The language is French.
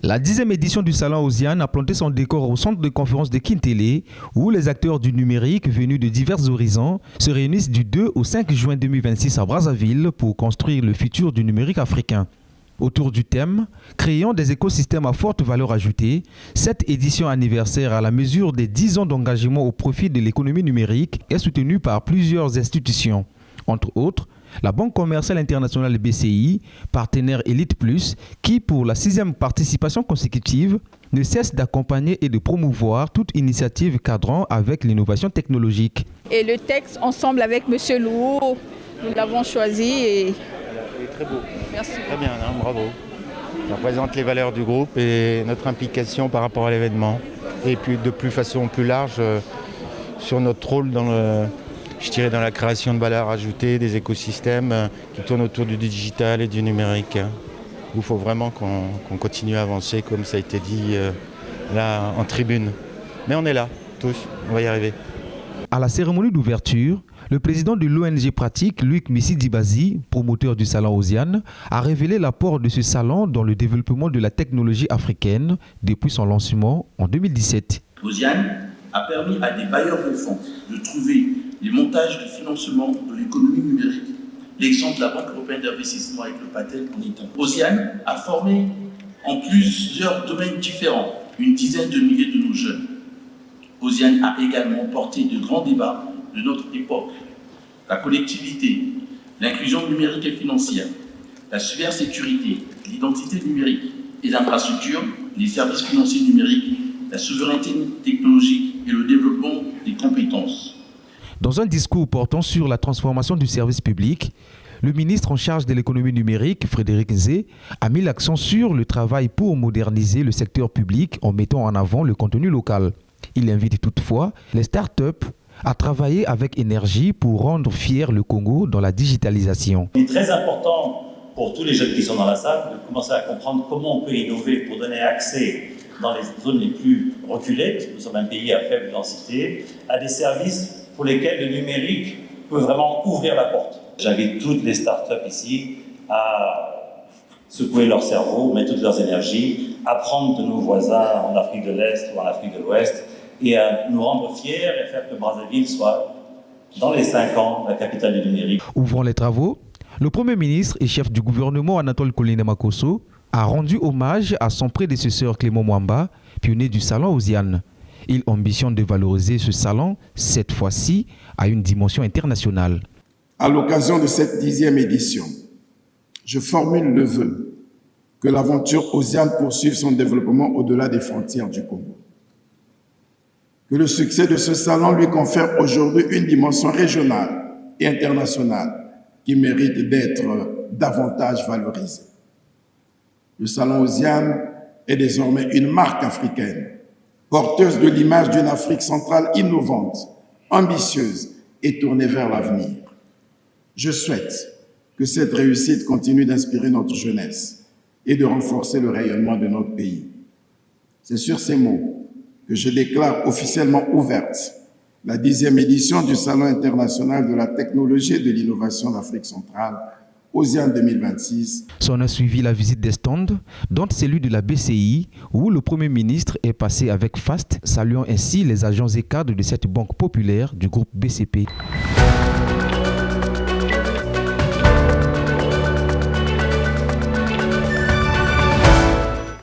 La 10e édition du Salon Osiane a planté son décor au centre de conférence de Kintélé, où les acteurs du numérique venus de divers horizons se réunissent du 2 au 5 juin 2026 à Brazzaville pour construire le futur du numérique africain. Autour du thème « Créons des écosystèmes à forte valeur ajoutée », cette édition anniversaire à la mesure des 10 ans d'engagement au profit de l'économie numérique est soutenue par plusieurs institutions, entre autres la Banque commerciale internationale BCI, partenaire Elite Plus, qui pour la 6e participation consécutive ne cesse d'accompagner et de promouvoir toute initiative cadrant avec l'innovation technologique. Et le texte, ensemble avec M. Lou, nous l'avons choisi et... Il est très beau. Merci. Très bien, hein, bravo. Ça représente les valeurs du groupe et notre implication par rapport à l'événement. Et puis de façon plus large sur notre rôle dans la création de valeur ajoutée, des écosystèmes qui tournent autour du digital et du numérique. Il faut vraiment qu'on continue à avancer, comme ça a été dit là en tribune. Mais on est là, tous, on va y arriver. À la cérémonie d'ouverture, le président de l'ONG Pratique, Luc Missi-Dibazi, promoteur du Salon Osiane, a révélé l'apport de ce salon dans le développement de la technologie africaine depuis son lancement en 2017. Osiane a permis à des bailleurs de fonds de trouver les montages de financement de l'économie numérique. L'exemple de la Banque européenne d'investissement avec le Patel en est un. Osiane a formé en plusieurs domaines différents une dizaine de milliers de nos jeunes. Osiane a également porté de grands débats de notre époque. La connectivité, l'inclusion numérique et financière, la cybersécurité, l'identité numérique et l'infrastructure, les services financiers numériques, la souveraineté technologique et le développement des compétences. Dans un discours portant sur la transformation du service public, le ministre en charge de l'économie numérique, Frédéric Nzé, a mis l'accent sur le travail pour moderniser le secteur public en mettant en avant le contenu local. Il invite toutefois les start-up à travailler avec énergie pour rendre fier le Congo dans la digitalisation. Il est très important pour tous les jeunes qui sont dans la salle de commencer à comprendre comment on peut innover pour donner accès dans les zones les plus reculées, parce que nous sommes un pays à faible densité, à des services pour lesquels le numérique peut vraiment ouvrir la porte. J'invite toutes les startups ici à secouer leur cerveau, mettre toutes leurs énergies, apprendre de nos voisins en Afrique de l'Est ou en Afrique de l'Ouest et à nous rendre fiers et faire que Brazzaville soit, dans les 5 ans, la capitale du numérique. Ouvrant les travaux, le Premier ministre et chef du gouvernement Anatole Kouliné-Makosso a rendu hommage à son prédécesseur Clément Mwamba, pionnier du Salon Osiane. Il ambitionne de valoriser ce salon, cette fois-ci, à une dimension internationale. À l'occasion de cette 10e édition, je formule le vœu que l'aventure Osiane poursuive son développement au-delà des frontières du Congo. Que le succès de ce salon lui confère aujourd'hui une dimension régionale et internationale qui mérite d'être davantage valorisée. Le Salon Osiane est désormais une marque africaine, porteuse de l'image d'une Afrique centrale innovante, ambitieuse et tournée vers l'avenir. Je souhaite que cette réussite continue d'inspirer notre jeunesse et de renforcer le rayonnement de notre pays. C'est sur ces mots que je déclare officiellement ouverte la 10e édition du Salon international de la technologie et de l'innovation d'Afrique centrale, Osiane 2026. S'en a suivi la visite des stands, dont celui de la BCI, où le Premier ministre est passé avec faste, saluant ainsi les agents et cadres de cette banque populaire du groupe BCP.